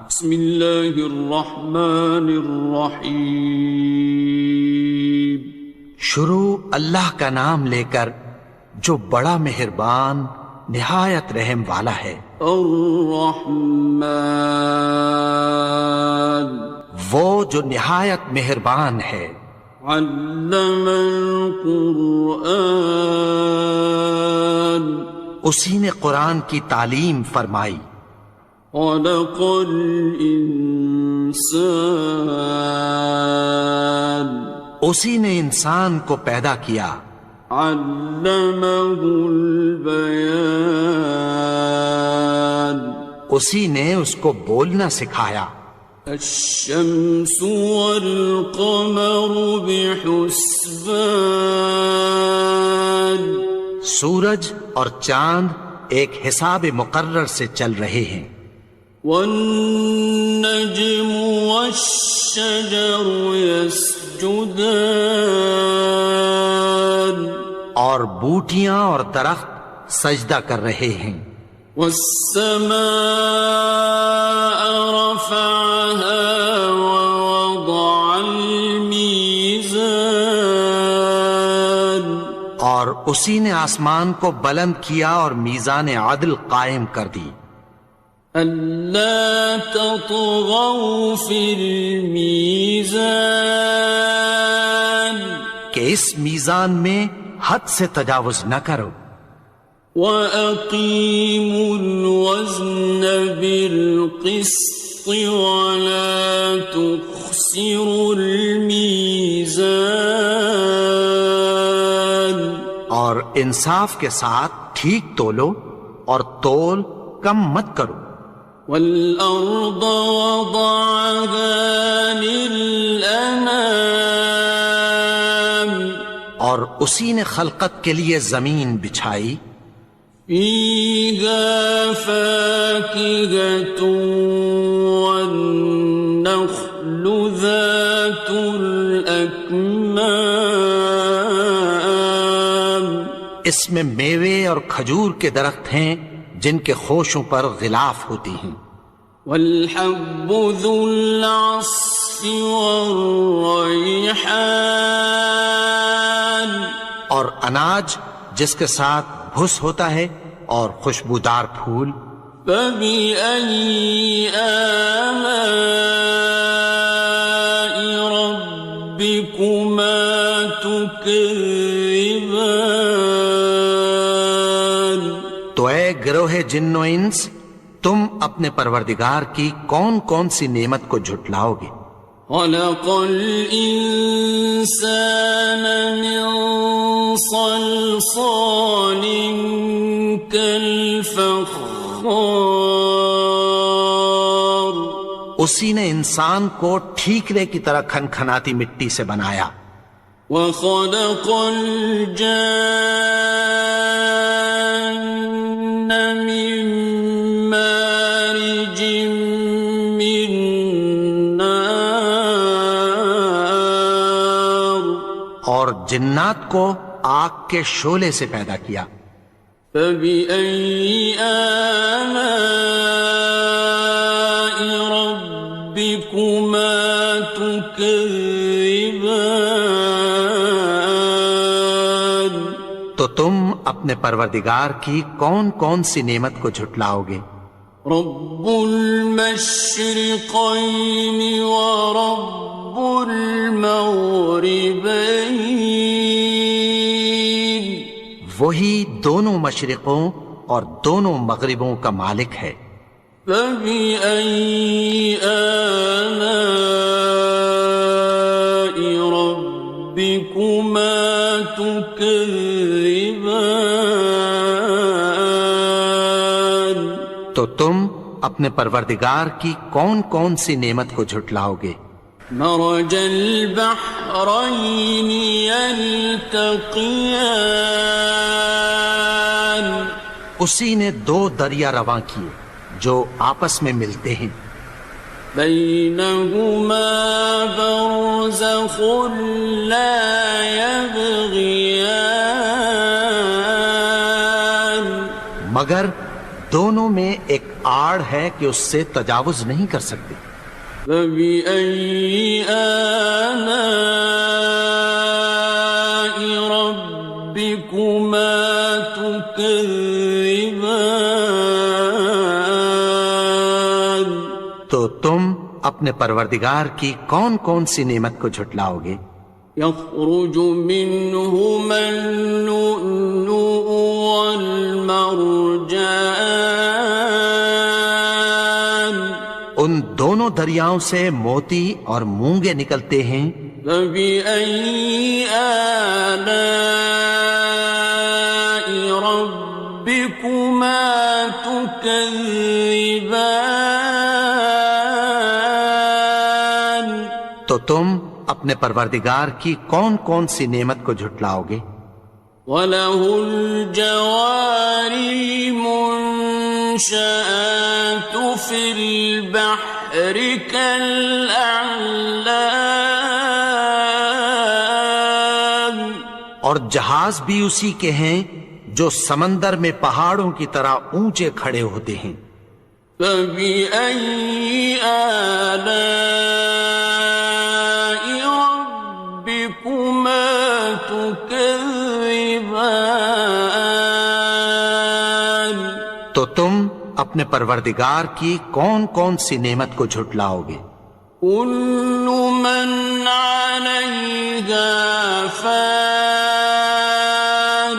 بسم اللہ الرحمن الرحیم. شروع اللہ کا نام لے کر جو بڑا مہربان نہایت رحم والا ہے. الرحمن وہ جو نہایت مہربان ہے. علم القرآن اسی نے قرآن کی تعلیم فرمائی. خلق الانسان اسی نے انسان کو پیدا کیا. علمہ البیان اسی نے اس کو بولنا سکھایا. الشمس والقمر بحسبان سورج اور چاند ایک حساب مقرر سے چل رہے ہیں. والنجم والشجر يسجدان اور بوٹیاں اور درخت سجدہ کر رہے ہیں. والسماء رفعها ووضع الميزان اور اسی نے آسمان کو بلند کیا اور میزان عدل قائم کر دی. ألا تطغوا في الميزان کہ اس میزان میں حد سے تجاوز نہ کرو. وَأَقِيمُوا الْوَزْنَ بِالْقِسْطِ وَلَا تُخْسِرُوا الْمِيزَانَ اور انصاف کے ساتھ ٹھیک تولو اور تول کم مت کرو. وَالْأَرْضَ وَضَعَهَا لِلْأَنَامِ اور اسی نے خلقت کے لیے زمین بچھائی. فِيهَا فَاكِهَةٌ وَالنَّخْلُ ذَاتُ الْأَكْمَامِ اس میں میوے اور کھجور کے درخت ہیں جن کے خوشوں پر غلاف ہوتی ہیں. وَالْحَبُّ ذُو الْعَصْفِ وَالرَّيْحَانِ اور اناج جس کے ساتھ بھس ہوتا ہے اور خوشبودار پھول. فَبِأَيِّ آلَاءِ رَبِّكُمَا تُكَذِّبَانِ تو اے گروہ جن و انس تم اپنے پروردگار کی کون کون سی نعمت کو جھٹلاؤ گے. خَلَقَ الْإِنسَانَ مِنْ صَلْصَالٍ كَالْفَخَّارِ اسی نے انسان کو ٹھیکرے کی طرح کھنکھناتی مٹی سے بنایا. وَخَلَقَ الْجَانَّ مِن مَّارِجٍ مِّن نَّارٍ اور جنات کو آگ کے شعلے سے پیدا کیا. فَبِأَيِّ آلَاءِ رَبِّكُمَا تُكَذِّبَانِ تو تم اپنے پروردگار کی کون کون سی نعمت کو جھٹلاؤ گے. رب المشرقين ورب المغربين وہی دونوں مشرقوں اور دونوں مغربوں کا مالک ہے. فبأي آلاء ربكما تكذبان تو تم اپنے پروردگار کی کون کون سی نعمت کو جھٹلاؤ گے. مرج البحرين يلتقيان اسی نے دو دریا رواں کیے جو آپس میں ملتے ہیں. بينهما برزخ لا يبغيان مگر دونوں میں ایک آڑ ہے کہ اس سے تجاوز نہیں کر سکتے. فبأي آلاء ربكما تكذبان. تو تم اپنے پروردگار کی کون کون سی نعمت کو جھٹلاؤ گے؟ يخرج منهما اللؤلؤ والمرجان. ان دونوں دریاؤں سے موتی اور مونگے نکلتے ہیں. فبأي آلاء ربكما تكذبان. تو تم اپنے پروردگار کی کون کون سی نعمت کو جھٹلاؤ گے؟ وَلَهُ الْجَوَارِ الْمُنشَآتُ فِي الْبَحْرِ كَالْأَعْلَامِ. اور جہاز بھی اسی کے ہیں جو سمندر میں پہاڑوں کی طرح اونچے کھڑے ہوتے ہیں. فَبِأَيِّ آلَاءِ رَبِّكُمَا تُكَذِّبَانِ. تو تم اپنے پروردگار کی کون کون سی نعمت کو جھٹلاؤ گے؟ كُلُّ مَنْ عَلَيْهَا فَانٍ.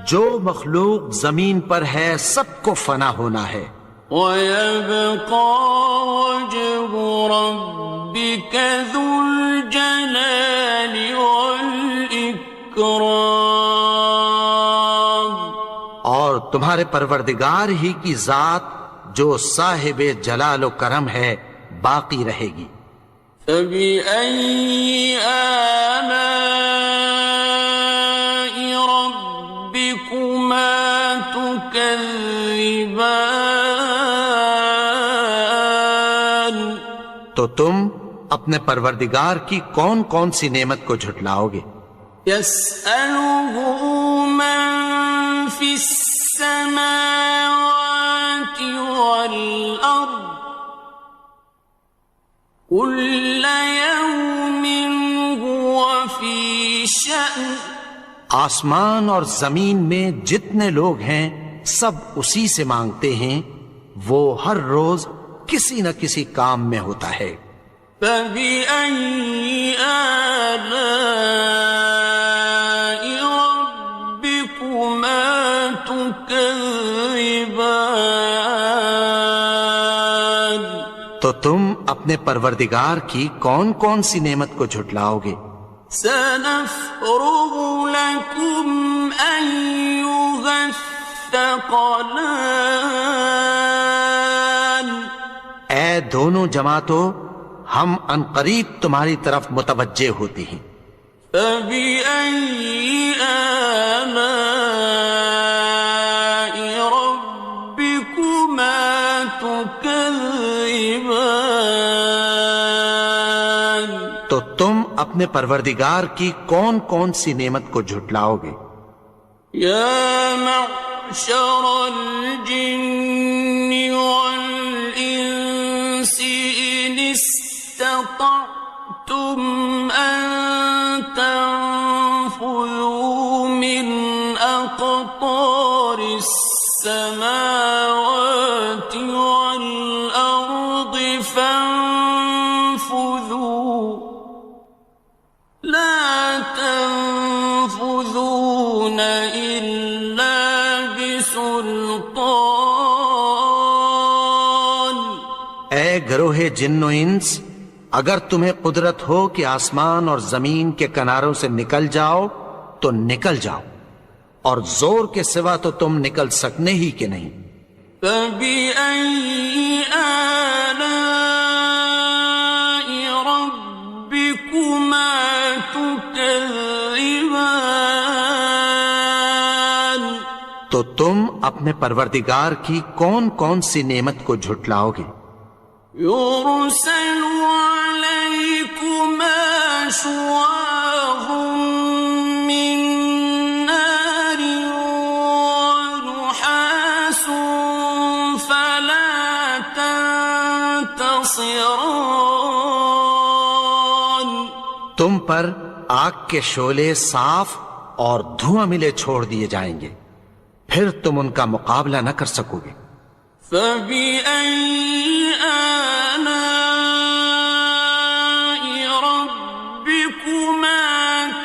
جو مخلوق زمین پر ہے سب کو فنا ہونا ہے. وَيَبْقَى وَجْهُ رَبِّكَ ذُو الْجَلَالِ وَالْإِكْرَامِ. اور تمہارے پروردگار ہی کی ذات جو صاحب جلال و کرم ہے باقی رہے گی. فَبِأَيِّ آلَاءِ رَبِّكُمَا تُكَذِّبَانِ. تو تم اپنے پروردگار کی کون کون سی نعمت کو جھٹلاؤ گے؟ يَسْأَلُهُ مَن فِي السَّمَاوَاتِ وَالْأَرْضِ كُلَّ يَوْمٍ هُوَ فِي شَأْنٍ. آسمان اور زمین میں جتنے لوگ ہیں سب اسی سے مانگتے ہیں، وہ ہر روز کسی نہ کسی کام میں ہوتا ہے. فَبِأَيِّ آلَاءِ رَبِّكُمَا تُكَذِّبَانِ. تو تم اپنے پروردگار کی کون کون سی نعمت کو جھٹلاؤ گے؟ سَنَفْرُغُ لَكُمْ أَيُّهَ الثَّقَلَانِ. اے دونوں جماعتوں، ہم عنقریب تمہاری طرف متوجہ ہوتے ہیں. فَبِأَيِّ آلَاءِ رَبِّكُمَا تُكَذِّبَانِ. تو تم اپنے پروردگار کی کون کون سی نعمت کو جھٹلاؤ گے؟ يَا مَعْشَرَ الْجِنِّ وَالْإِنسِ إِنِ اسْتَطَعْتُمْ أَن تَنفُذُوا مِنْ أَقْطَارِ السَّمَاوَاتِ وَالْأَرْضِ فَانفُذُوا لَا تَنفُذُونَ إِلَّا بِسُلْطَانٍ. اے گروہ جن و انس، اگر تمہیں قدرت ہو کہ آسمان اور زمین کے کناروں سے نکل جاؤ تو نکل جاؤ، اور زور کے سوا تو تم نکل سکنے ہی کہ نہیں. فَبِأَيِّ آلَاءِ رَبِّكُمَا تُكَذِّبَانِ. تو تم اپنے پروردگار کی کون کون سی نعمت کو جھٹلاؤ گے؟ يُرْسَلُ عَلَيْكُمَا شُوَاظٌ مِّن نَّارٍ وَنُحَاسٌ ناصران تم پر آگ کے شعلے صاف اور دھواں ملے چھوڑ دیے جائیں گے، پھر تم ان کا مقابلہ نہ کر سکو گے۔ فَبِأَيِّ آلَاءِ رَبِّكُمَا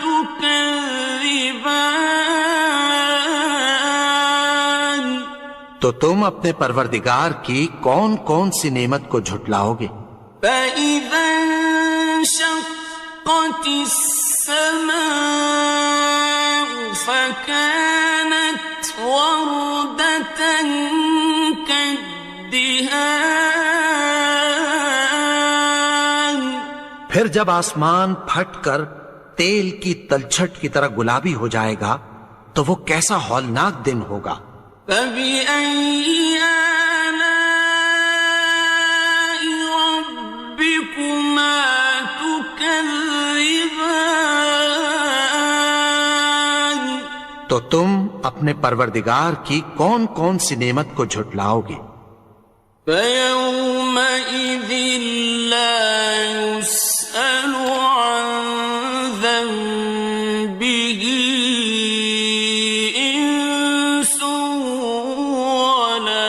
تُكَذِّبَانِ تو تم اپنے پروردگار کی کون کون سی نعمت کو جھٹلاؤ گے؟ فَإِذَا انشَقَّتِ السَّمَاءُ فَكَانَتْ وَرْدَةً كَالدِّهَانِ پھر جب آسمان پھٹ کر تیل کی تلچھٹ کی طرح گلابی ہو جائے گا تو وہ کیسا ہولناک دن ہوگا۔ فَبِأَيِّ آلَاءِ رَبِّكُمَا تُكَذِّبَانِ تو تم اپنے پروردگار کی کون کون سی نعمت کو جھٹلاؤ گے؟ فَيَوْمَئِذٍ لَا يُسْأَلُ عَنْ ذَنبِهِ إِنسٌ وَلَا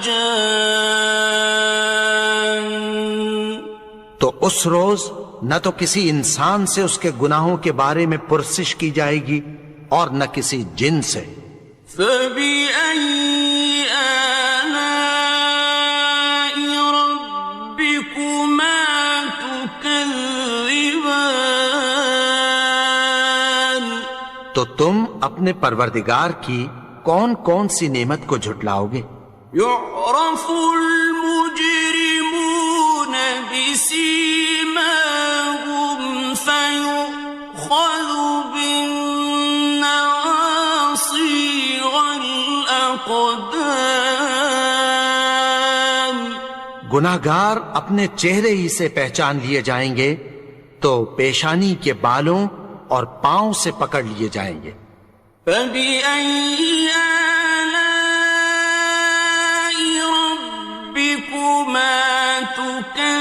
جَانٌ تو اس روز نہ تو کسی انسان سے اس کے گناہوں کے بارے میں پرسش کی جائے گی اور نہ کسی جن سے۔ فَبِأَيِّ آلَاءِ رَبِّكُمَا تُكَذِّبَانِ تو تم اپنے پروردگار کی کون کون سی نعمت کو جھٹلاؤ گے؟ يُعْرَفُ الْمُجْرِمُونَ بِسِيمَاهُمْ فَيُؤْخَذُ بِالنَّوَاصِي وَالْأَقْدَامِ گناہگار اپنے چہرے ہی سے پہچان لیے جائیں گے تو پیشانی کے بالوں اور پاؤں سے پکڑ لیے جائیں گے۔ فَبِأَيِّ آلَاءِ رَبِّكُمَا تُكَذِّبَانِ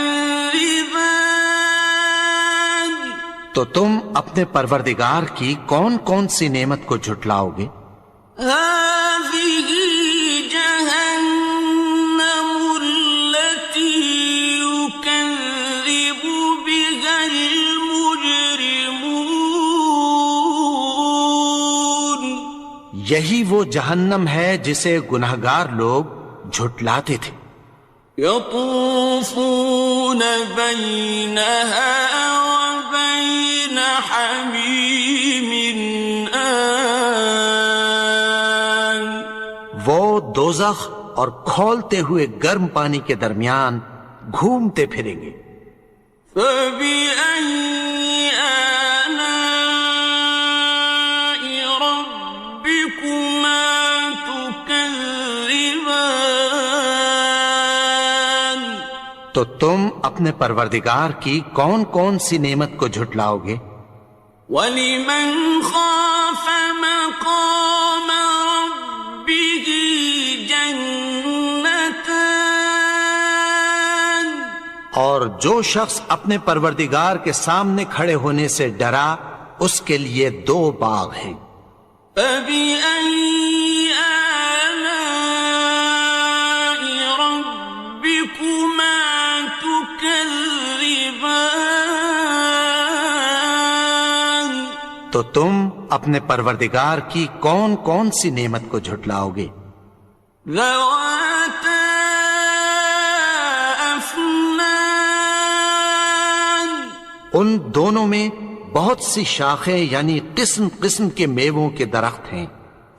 تو تم اپنے پروردگار کی کون کون سی نعمت کو جھٹلاؤ گے؟ هَٰذِهِ جَهَنَّمُ الَّتِي يُكَذِّبُ بِهَا الْمُجْرِمُونَ یہی وہ جہنم ہے جسے گناہگار لوگ جھٹلاتے تھے۔ يَطُوفُونَ بَيْنَهَا وَبَيْنَ حَمِيمٍ آنٍ وہ دوزخ اور کھولتے ہوئے گرم پانی کے درمیان گھومتے پھریں گے۔ فَبِأَيِّ آلَاءِ رَبِّكُمَا تُكَذِّبَانِ تو تم اپنے پروردگار کی کون کون سی نعمت کو جھٹلاؤ گے؟ وَلِمَنْ خَافَ مَقَامَ رَبِّهِ جَنَّتَانِ اور جو شخص اپنے پروردگار کے سامنے کھڑے ہونے سے ڈرا اس کے لیے دو باغ ہیں۔ فَبِأَيِّ آلَاءِ رَبِّكُمَا تُكَذِّبَانِ تو تم اپنے پروردگار کی کون کون سی نعمت کو جھٹلاؤ گے؟ ذَوَاتَا أَفْنَانٍ ان دونوں میں بہت سی شاخیں یعنی قسم قسم کے میووں کے درخت ہیں۔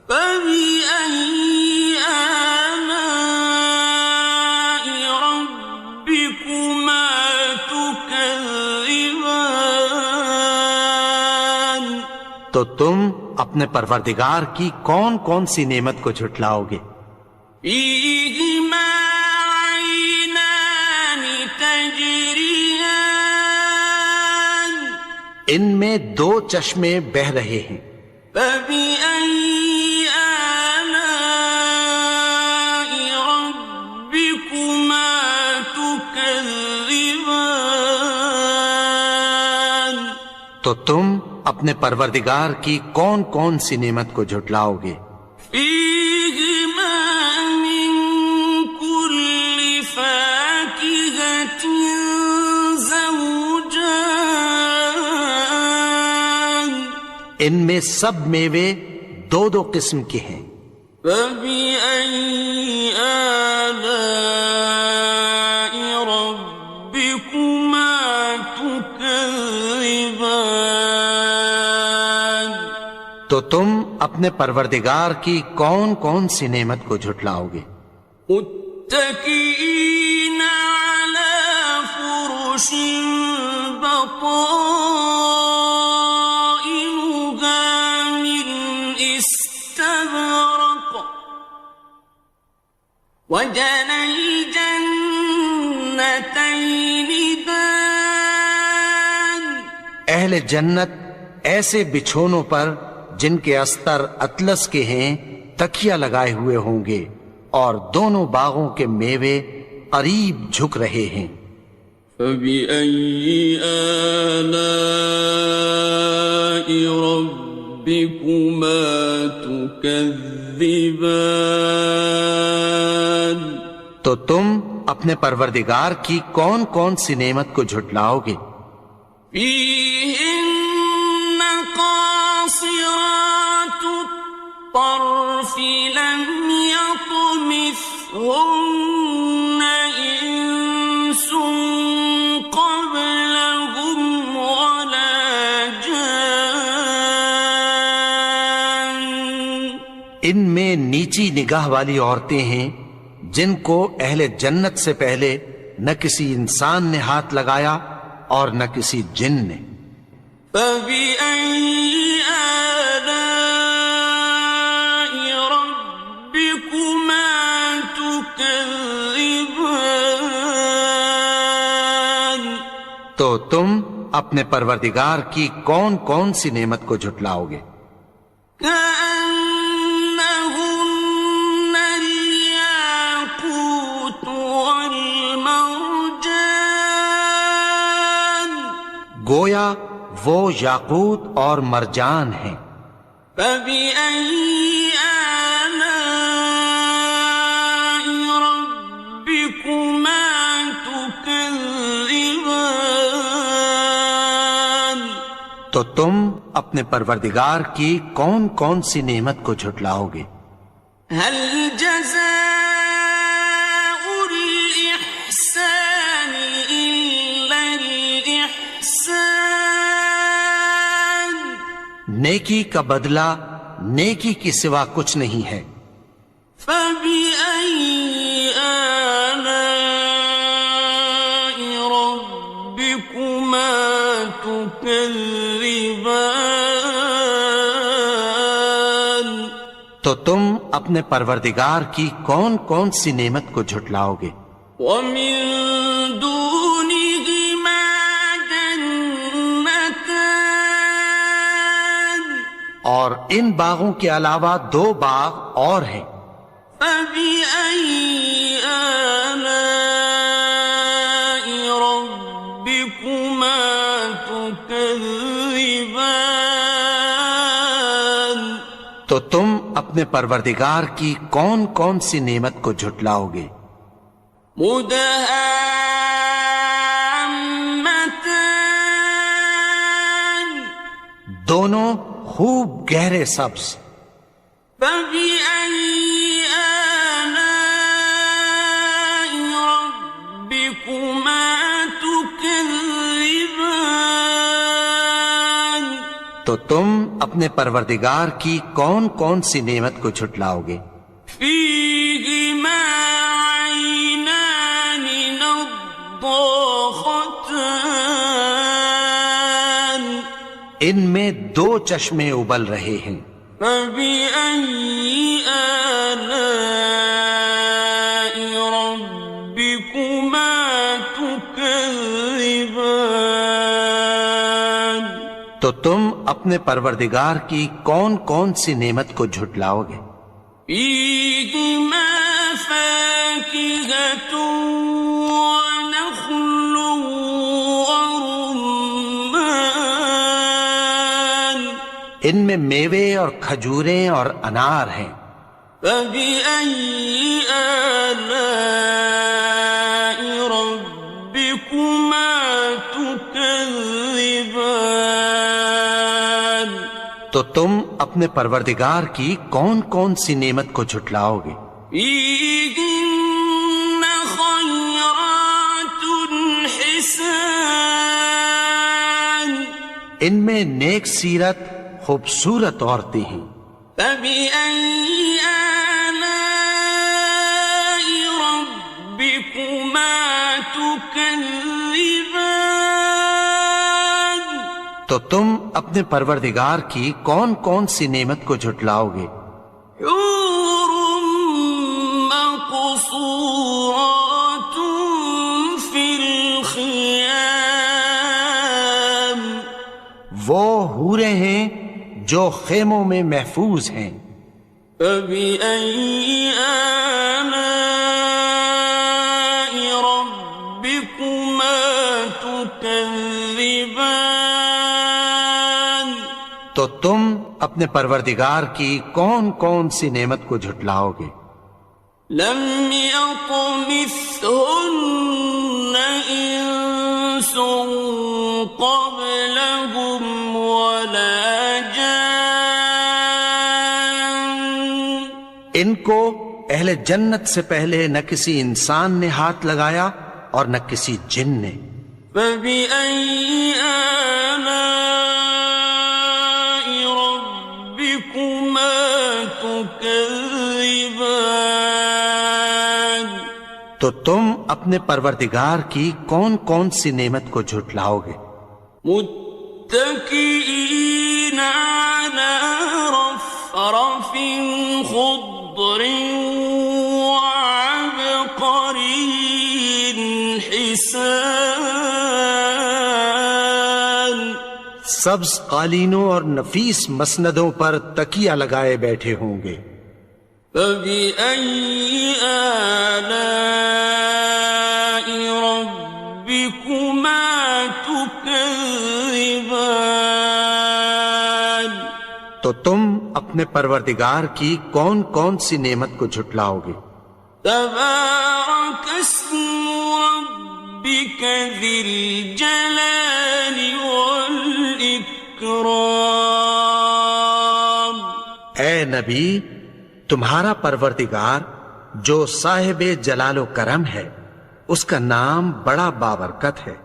فَبِأَيِّ آلَاءِ رَبِّكُمَا تُكَذِّبَانِ تو تم اپنے پروردگار کی کون کون سی نعمت کو جھٹلاؤ گے؟ فِيهِمَا عَيْنَانِ تَجْرِيَانِ ان میں دو چشمے بہہ رہے ہیں۔ فَبِأَيِّ آلَاءِ رَبِّكُمَا تُكَذِّبَانِ تكذبان تو تم اپنے پروردگار کی کون کون سی نعمت کو جھٹلاؤ گے؟ فيهما من كل فاكهة زوجان ان میں سب میوے دو دو قسم کے ہیں۔ فبأي آلاء ربكما تكذبان تو تم اپنے پروردگار کی کون کون سی نعمت کو جھٹلاؤ گے؟ متكئين على فرش بطائنها من استبرق وجنى الجنتين دان اہل جنت ایسے بچھونوں پر جن کے استر اطلس کے ہیں تکیہ لگائے ہوئے ہوں گے، اور دونوں باغوں کے میوے قریب جھک رہے ہیں۔ فبأي آلاء ربكما تكذبان تو تم اپنے پروردگار کی کون کون سی نعمت کو جھٹلاؤ گے؟ فيهن قاصرات الطرف لم يطمثهن إنس قبلهم ولا جان ان میں نیچی نگاہ والی عورتیں ہیں جن کو اہل جنت سے پہلے نہ کسی انسان نے ہاتھ لگایا اور نہ کسی جن نے۔ فبأي آلاء ربكما تكذبان تو تم اپنے پروردگار کی کون کون سی نعمت کو جھٹلاؤ گے؟ كأنهن الياقوت والمرجان گویا وہ یاقوت اور مرجان ہیں۔ فبأي آلاء ربكما تكذبان تو تم اپنے پروردگار کی کون کون سی نعمت کو جھٹلاؤ گے؟ هل جزاء الإحسان إلا الإحسان نیکی کا بدلہ نیکی کی سوا کچھ نہیں ہے۔ فبأي آلاء ربكما تكذبان تو تم اپنے پروردگار کی کون کون سی نعمت کو جھٹلاؤ گے؟ ومن دونهما جنتان اور ان باغوں کے علاوہ دو باغ اور ہیں۔ فبأي آلاء ربكما تكذبان تو تم اپنے پروردگار کی کون کون سی نعمت کو جھٹلاؤ گے؟ مدهامتان دونوں خوب گہرے سبز۔ فبأي آلاء ربكما تكذبان تو تم اپنے پروردگار کی کون کون سی نعمت کو جھٹلاؤ گے؟ فيهما عينان نضاختان ان میں دو چشمے ابل رہے ہیں۔ فبأي آلاء ربكما تكذبان تو تم اپنے پروردگار کی کون کون سی نعمت کو جھٹلاؤ گے؟ فيهما فاكهة ونخل ان میں میوے اور کھجوریں اور انار ہیں. فبأي آلاء ربكما تكذبان. تو تم اپنے پروردگار کی کون کون سی نعمت کو جھٹلاؤ گے؟ فيهن خيرات حسان. ان میں نیک سیرت خوبصورت عورتیں ہیں. فبأي آلاء ربكما تكذبان. تو تم اپنے پروردگار کی کون کون سی نعمت کو جھٹلاؤ گے؟ حور مقصورات في الخيام. وہ حوریں ہیں جو خیموں میں محفوظ ہیں. فبأي آلاء ربكما تكذبان. تو تم اپنے پروردگار کی کون کون سی نعمت کو جھٹلاؤ گے؟ لم يطمثهن إنس قبلهم ولا جان. ان کو اہل جنت سے پہلے نہ کسی انسان نے ہاتھ لگایا اور نہ کسی جن نے. فبأي آلاء ربكما تكذبان. تو تم اپنے پروردگار کی کون کون سی نعمت کو جھٹلاؤ گے؟ متكئين على رفرف خضر وعبقري حسان. سبز قالینوں اور نفیس مسندوں پر تکیہ لگائے بیٹھے ہوں گے. فبأي آلاء ربكما تكذبان. تو تم اپنے پروردگار کی کون کون سی نعمت کو جھٹلاؤ گے؟ تبارك اسم ربك ذي الجلال والإكرام. اے نبی، تمہارا پروردگار جو صاحب جلال و کرم ہے، اس کا نام بڑا بابرکت ہے.